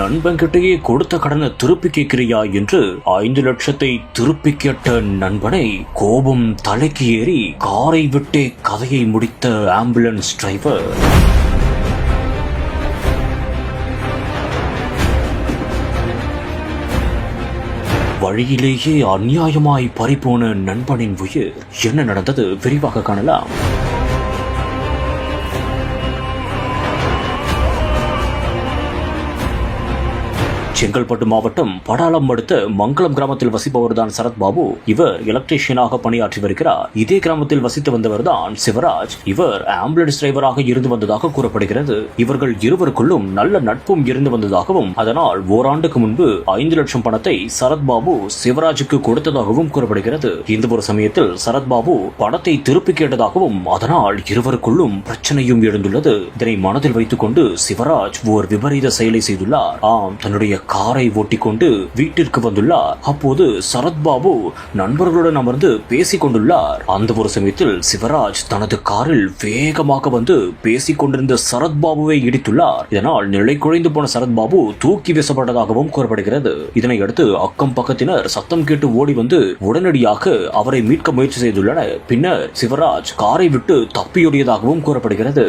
நண்பன்கிட்டயே கொடுத்த கடனை திருப்பி கேட்கிறியா என்று 5 லட்சத்தை திருப்பி கேட்ட நண்பனை கோபம் தலைக்கு ஏறி காரை விட்டே கதையை முடித்த ஆம்புலன்ஸ் டிரைவர். வழியிலேயே அநியாயமாய் பறிபோன நண்பனின் உயிர். என்ன நடந்தது விரிவாக காணலாம். செங்கல்பட்டு மாவட்டம் படாளம் அடுத்த மங்களம் கிராமத்தில் வசிப்பவர் தான் சரத்பாபு. இவர் எலக்ட்ரீஷியனாக பணியாற்றி வருகிறார். இதே கிராமத்தில் வசித்து வந்தவர் தான் சிவராஜ். இவர் ஆம்புலன்ஸ் டிரைவராக இருந்து வந்ததாக கூறப்படுகிறது. இவர்கள் இருவருக்குள்ளும் நல்ல நட்பும் இருந்து வந்ததாகவும் அதனால் ஓராண்டுக்கு முன்பு 5 லட்சம் பணத்தை சரத்பாபு சிவராஜுக்கு கொடுத்ததாகவும் கூறப்படுகிறது. இந்த ஒரு சமயத்தில் சரத்பாபு பணத்தை திருப்பி கேட்டதாகவும் அதனால் இருவருக்குள்ளும் பிரச்சனையும் எழுந்துள்ளது. இதனை மனதில் வைத்துக் கொண்டு சிவராஜ் ஓர் விபரீத செயலை செய்துள்ளார். தன்னுடைய காரை ஓட்டிக்கொண்டு வீட்டிற்கு வந்துள்ளார். அப்போது சரத்பாபு நண்பர்களுடன் அமர்ந்து பேசிக் கொண்டுள்ளார். அந்த ஒரு சமயத்தில் சிவராஜ் தனது காரில் வேகமாக வந்து பேசிக் கொண்டிருந்த சரத்பாபுவை இடித்துள்ளார். இதனால் நிலை குறைந்து போன சரத்பாபு தூக்கி வீசப்பட்டதாகவும் கூறப்படுகிறது. இதனையடுத்து அக்கம் பக்கத்தினர் சத்தம் கேட்டு ஓடி வந்து உடனடியாக அவரை மீட்க முயற்சி செய்துள்ளனர். பின்னர் சிவராஜ் காரை விட்டு தப்பியோடியதாகவும் கூறப்படுகிறது.